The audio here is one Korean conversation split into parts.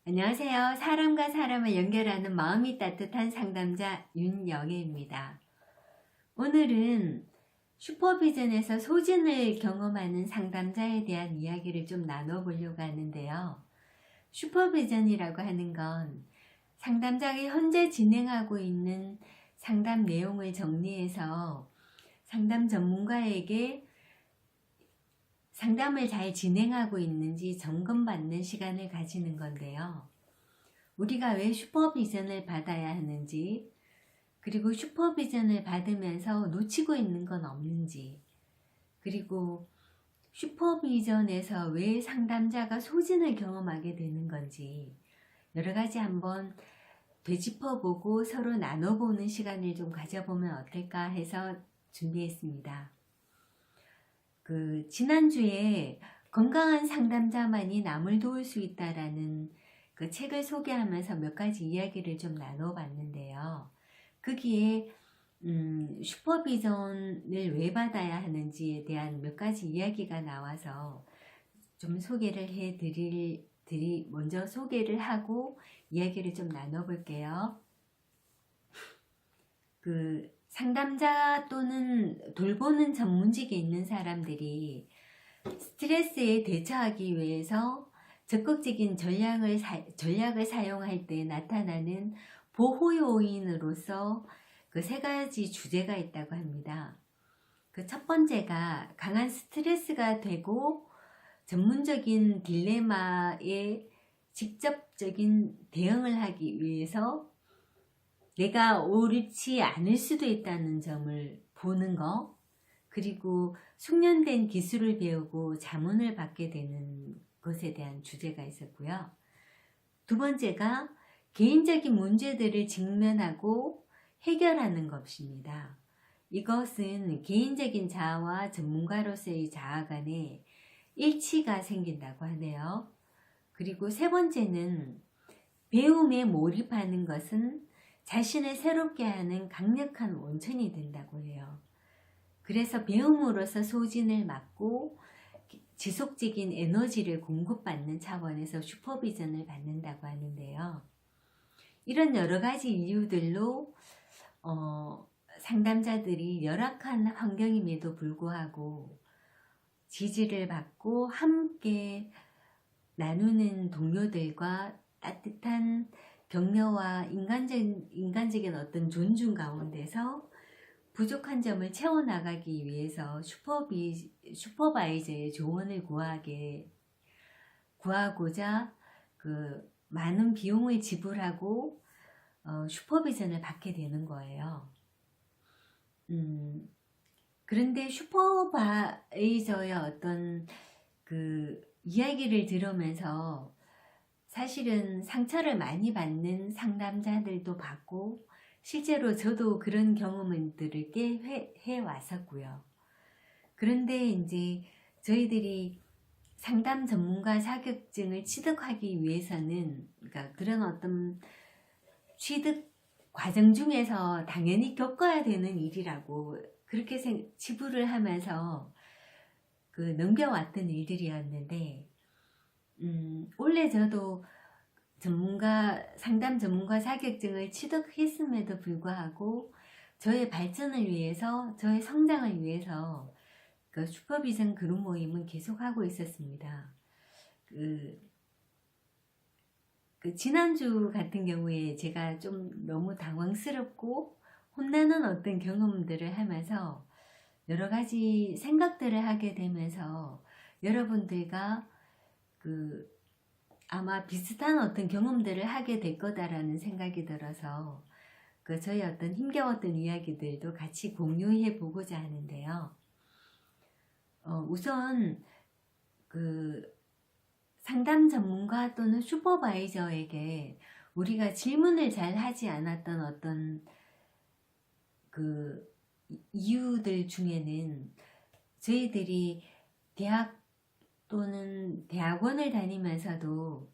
안녕하세요. 사람과 사람을 연결하는 마음이 따뜻한 상담자 윤영애입니다. 오늘은 슈퍼비전에서 소진을 경험하는 상담자에 대한 이야기를 좀 나눠보려고 하는데요. 슈퍼비전이라고 하는 건 상담자가 현재 진행하고 있는 상담 내용을 정리해서 상담 전문가에게 상담을 잘 진행하고 있는지 점검받는 시간을 가지는 건데요. 우리가 왜 슈퍼비전을 받아야 하는지, 그리고 슈퍼비전을 받으면서 놓치고 있는 건 없는지, 그리고 슈퍼비전에서 왜 상담자가 소진을 경험하게 되는 건지 여러 가지 한번 되짚어보고 서로 나눠보는 시간을 좀 가져보면 어떨까 해서 준비했습니다. 지난주에 건강한 상담자만이 남을 도울 수 있다라는 그 책을 소개하면서 몇 가지 이야기를 좀 나눠봤는데요. 거기에 슈퍼비전을 왜 받아야 하는지에 대한 몇 가지 이야기가 나와서 좀 소개를 먼저 소개를 하고 이야기를 좀 나눠볼게요. 상담자 또는 돌보는 전문직에 있는 사람들이 스트레스에 대처하기 위해서 적극적인 전략을 사용할 때 나타나는 보호 요인으로서 그 세 가지 주제가 있다고 합니다. 그 첫 번째가 강한 스트레스가 되고 전문적인 딜레마에 직접적인 대응을 하기 위해서 내가 옳지 않을 수도 있다는 점을 보는 거, 그리고 숙련된 기술을 배우고 자문을 받게 되는 것에 대한 주제가 있었고요. 두 번째가 개인적인 문제들을 직면하고 해결하는 것입니다. 이것은 개인적인 자아와 전문가로서의 자아 간에 일치가 생긴다고 하네요. 그리고 세 번째는 배움에 몰입하는 것은 자신을 새롭게 하는 강력한 원천이 된다고 해요. 그래서 배움으로써 소진을 막고 지속적인 에너지를 공급받는 차원에서 슈퍼비전을 받는다고 하는데요. 이런 여러 가지 이유들로 상담자들이 열악한 환경임에도 불구하고 지지를 받고 함께 나누는 동료들과 따뜻한 격려와 인간적인 어떤 존중 가운데서 부족한 점을 채워나가기 위해서 슈퍼바이저의 조언을 구하고자 많은 비용을 지불하고 슈퍼비전을 받게 되는 거예요. 그런데 슈퍼바이저의 어떤 이야기를 들으면서 사실은 상처를 많이 받는 상담자들도 봤고 실제로 저도 그런 경험들을 꽤 해왔었고요. 그런데 이제 저희들이 상담 전문가 자격증을 취득하기 위해서는 그러니까 그런 어떤 취득 과정 중에서 당연히 겪어야 되는 일이라고 그렇게 치부를 하면서 넘겨왔던 일들이었는데 원래 저도 상담 전문가 자격증을 취득했음에도 불구하고 저의 발전을 위해서, 저의 성장을 위해서 슈퍼비전 그룹 모임은 계속하고 있었습니다. 지난주 같은 경우에 제가 좀 너무 당황스럽고 혼나는 어떤 경험들을 하면서 여러 가지 생각들을 하게 되면서 여러분들과 아마 비슷한 어떤 경험들을 하게 될 거다라는 생각이 들어서 저희 어떤 힘겨웠던 이야기들도 같이 공유해 보고자 하는데요. 우선 상담 전문가 또는 슈퍼바이저에게 우리가 질문을 잘 하지 않았던 어떤 이유들 중에는 저희들이 대학 또는 대학원을 다니면서도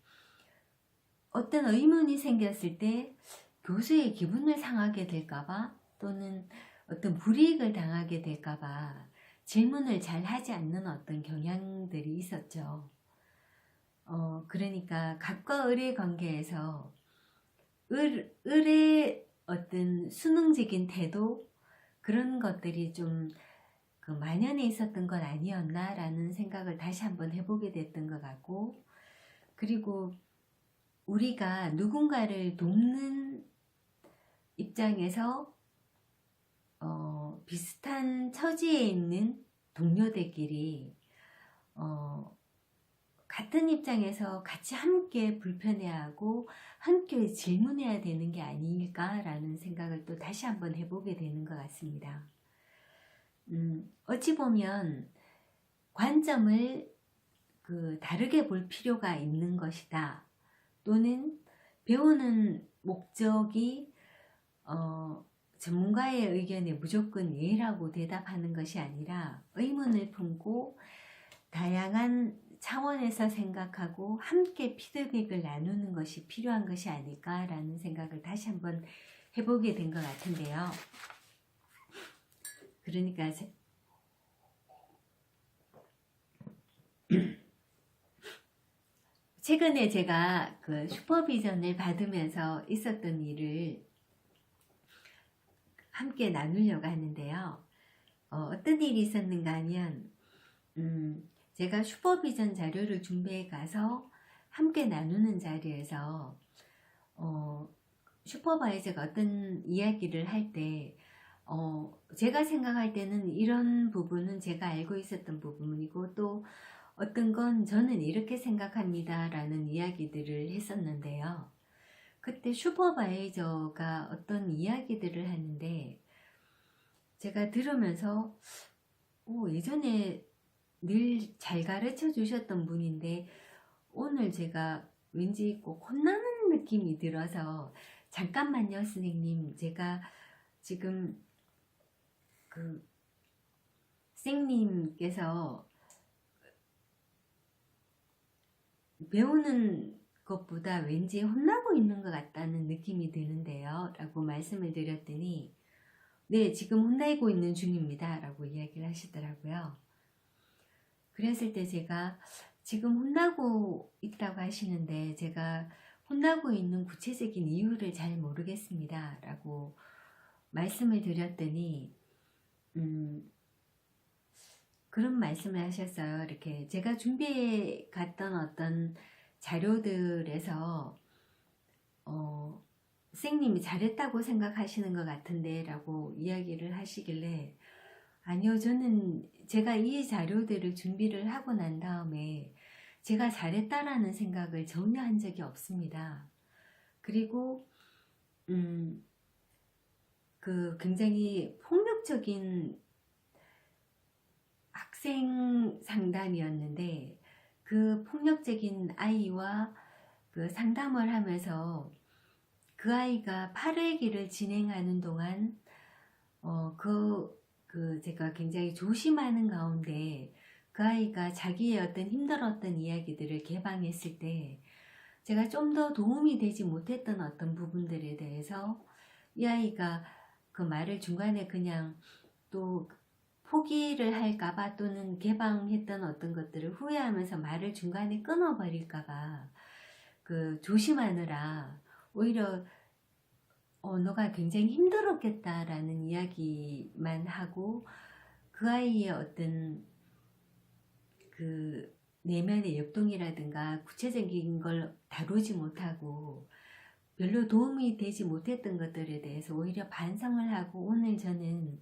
어떤 의문이 생겼을 때 교수의 기분을 상하게 될까봐 또는 어떤 불이익을 당하게 될까봐 질문을 잘 하지 않는 어떤 경향들이 있었죠. 그러니까 갑과 을의 관계에서 을의 어떤 수능적인 태도 그런 것들이 좀 그 만연해 있었던 건 아니었나 라는 생각을 다시 한번 해보게 됐던 것 같고, 그리고 우리가 누군가를 돕는 입장에서 비슷한 처지에 있는 동료들끼리 같은 입장에서 같이 함께 불편해하고 함께 질문해야 되는 게 아닐까라는 생각을 또 다시 한번 해보게 되는 것 같습니다. 어찌 보면 관점을 다르게 볼 필요가 있는 것이다. 또는 배우는 목적이 전문가의 의견에 무조건 예라고 대답하는 것이 아니라 의문을 품고 다양한 차원에서 생각하고 함께 피드백을 나누는 것이 필요한 것이 아닐까라는 생각을 다시 한번 해보게 된 것 같은데요. 그러니까 최근에 제가 그 슈퍼비전을 받으면서 있었던 일을 함께 나누려고 하는데요. 어떤 일이 있었는가 하면 제가 슈퍼비전 자료를 준비해 가서 함께 나누는 자리에서 슈퍼바이저가 어떤 이야기를 할 때 제가 생각할 때는 이런 부분은 제가 알고 있었던 부분이고 또 어떤 건 저는 이렇게 생각합니다 라는 이야기들을 했었는데요. 그때 슈퍼바이저가 어떤 이야기들을 하는데 제가 들으면서 예전에 늘 잘 가르쳐 주셨던 분인데 오늘 제가 왠지 꼭 혼나는 느낌이 들어서 잠깐만요 선생님, 제가 지금 선생님께서 배우는 것보다 왠지 혼나고 있는 것 같다는 느낌이 드는데요 라고 말씀을 드렸더니 네, 지금 혼나고 있는 중입니다 라고 이야기를 하시더라고요. 그랬을 때 제가 지금 혼나고 있다고 하시는데 제가 혼나고 있는 구체적인 이유를 잘 모르겠습니다 라고 말씀을 드렸더니 그런 말씀을 하셨어요. 이렇게 제가 준비해 갔던 어떤 자료들에서 선생님이 잘했다고 생각하시는 것 같은데 라고 이야기를 하시길래 아니요, 저는 제가 이 자료들을 준비를 하고 난 다음에 제가 잘했다라는 생각을 전혀 한 적이 없습니다. 그리고 굉장히 폭력적인 학생 상담이었는데 그 폭력적인 아이와 그 상담을 하면서 그 아이가 8회기를 진행하는 동안 제가 굉장히 조심하는 가운데 그 아이가 자기의 어떤 힘들었던 이야기들을 개방했을 때 제가 좀 더 도움이 되지 못했던 어떤 부분들에 대해서 이 아이가 그 말을 중간에 그냥 또 포기를 할까봐 또는 개방했던 어떤 것들을 후회하면서 말을 중간에 끊어버릴까봐 조심하느라 오히려 너가 굉장히 힘들었겠다라는 이야기만 하고 그 아이의 어떤 내면의 역동이라든가 구체적인 걸 다루지 못하고 별로 도움이 되지 못했던 것들에 대해서 오히려 반성을 하고 오늘 저는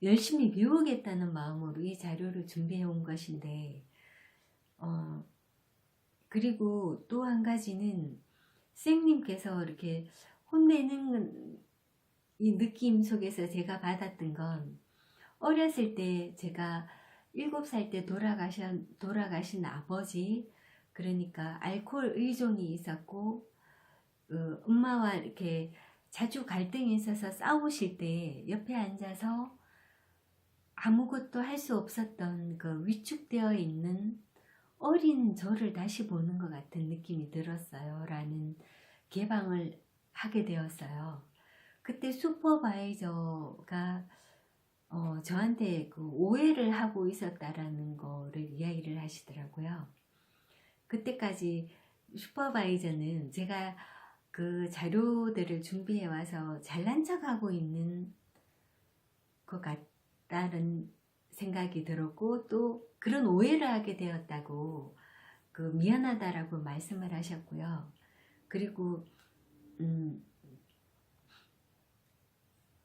열심히 배우겠다는 마음으로 이 자료를 준비해 온 것인데 그리고 또 한 가지는 선생님께서 이렇게 혼내는 이 느낌 속에서 제가 받았던 건 어렸을 때 제가 7살 때 돌아가신 아버지, 그러니까 알코올 의존이 있었고 엄마와 이렇게 자주 갈등이 있어서 싸우실 때 옆에 앉아서 아무것도 할 수 없었던 위축되어 있는 어린 저를 다시 보는 것 같은 느낌이 들었어요 라는 개방을 하게 되었어요. 그때 슈퍼바이저가 저한테 오해를 하고 있었다라는 거를 이야기를 하시더라고요. 그때까지 슈퍼바이저는 제가 그 자료들을 준비해 와서 잘난 척하고 있는 것 같다는 생각이 들었고, 또 그런 오해를 하게 되었다고 그 미안하다라고 말씀을 하셨고요. 그리고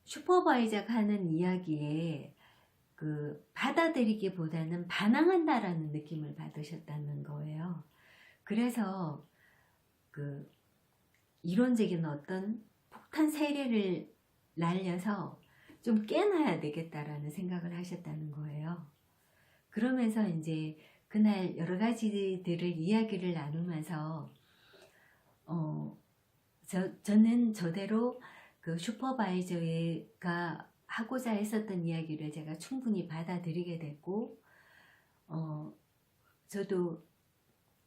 슈퍼바이저가 하는 이야기에 그 받아들이기보다는 반항한다라는 느낌을 받으셨다는 거예요. 그래서 그 이론적인 어떤 폭탄 세례를 날려서 좀 깨놔야 되겠다라는 생각을 하셨다는 거예요. 그러면서 이제 그날 여러 가지들을 이야기를 나누면서 저는 저대로 그 슈퍼바이저가 하고자 했었던 이야기를 제가 충분히 받아들이게 됐고, 저도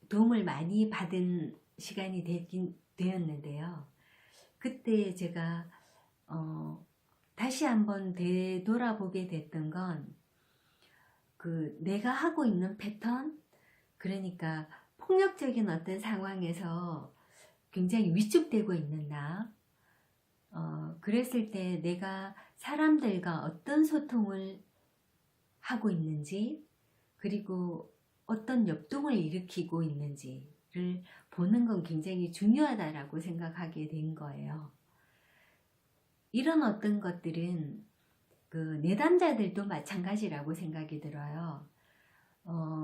도움을 많이 받은 시간이 되었는데요. 그때 제가 다시 한번 되돌아보게 됐던 건 그 내가 하고 있는 패턴, 그러니까 폭력적인 어떤 상황에서 굉장히 위축되고 있는 나, 그랬을 때 내가 사람들과 어떤 소통을 하고 있는지, 그리고 어떤 역동을 일으키고 있는지를 보는 건 굉장히 중요하다라고 생각하게 된 거예요. 이런 어떤 것들은 그 내담자들도 마찬가지라고 생각이 들어요.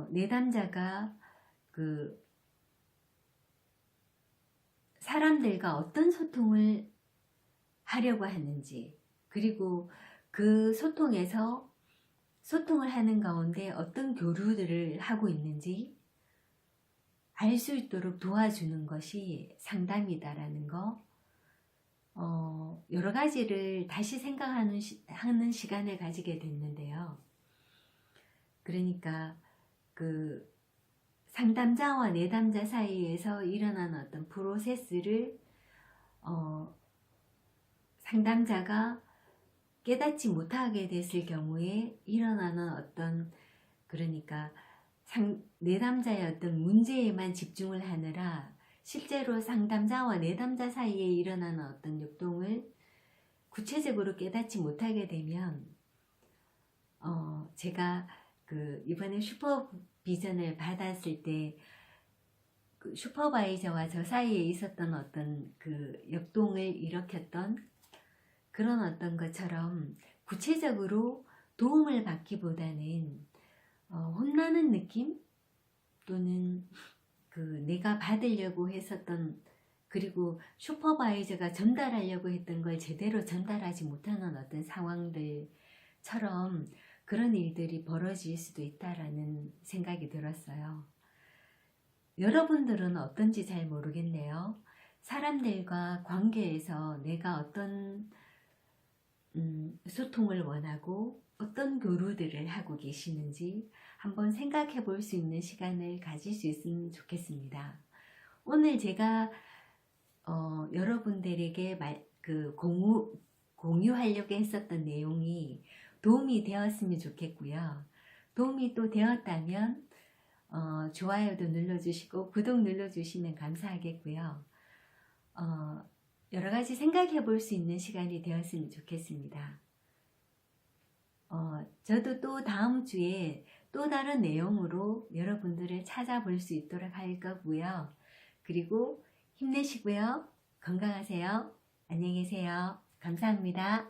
내담자가 그 사람들과 어떤 소통을 하려고 하는지, 그리고 그 소통에서 소통을 하는 가운데 어떤 교류들을 하고 있는지 알 수 있도록 도와주는 것이 상담이다라는 거, 여러 가지를 다시 생각하는 하는 시간을 가지게 됐는데요. 그러니까 그 상담자와 내담자 사이에서 일어나는 어떤 프로세스를 상담자가 깨닫지 못하게 됐을 경우에 일어나는 어떤, 그러니까 내담자의 어떤 문제에만 집중을 하느라 실제로 상담자와 내담자 사이에 일어나는 어떤 역동을 구체적으로 깨닫지 못하게 되면 제가 그 이번에 슈퍼비전을 받았을 때 그 슈퍼바이저와 저 사이에 있었던 어떤 그 역동을 일으켰던 그런 어떤 것처럼 구체적으로 도움을 받기보다는 혼나는 느낌, 또는 그 내가 받으려고 했었던, 그리고 슈퍼바이저가 전달하려고 했던 걸 제대로 전달하지 못하는 어떤 상황들처럼 그런 일들이 벌어질 수도 있다라는 생각이 들었어요. 여러분들은 어떤지 잘 모르겠네요. 사람들과 관계에서 내가 어떤 소통을 원하고 어떤 교류들을 하고 계시는지 한번 생각해 볼 수 있는 시간을 가질 수 있으면 좋겠습니다. 오늘 제가 여러분들에게 공유하려고 했었던 내용이 도움이 되었으면 좋겠고요. 도움이 또 되었다면 좋아요도 눌러주시고 구독 눌러주시면 감사하겠고요. 여러 가지 생각해 볼 수 있는 시간이 되었으면 좋겠습니다. 저도 또 다음 주에 또 다른 내용으로 여러분들을 찾아볼 수 있도록 할 거고요. 그리고 힘내시고요. 건강하세요. 안녕히 계세요. 감사합니다.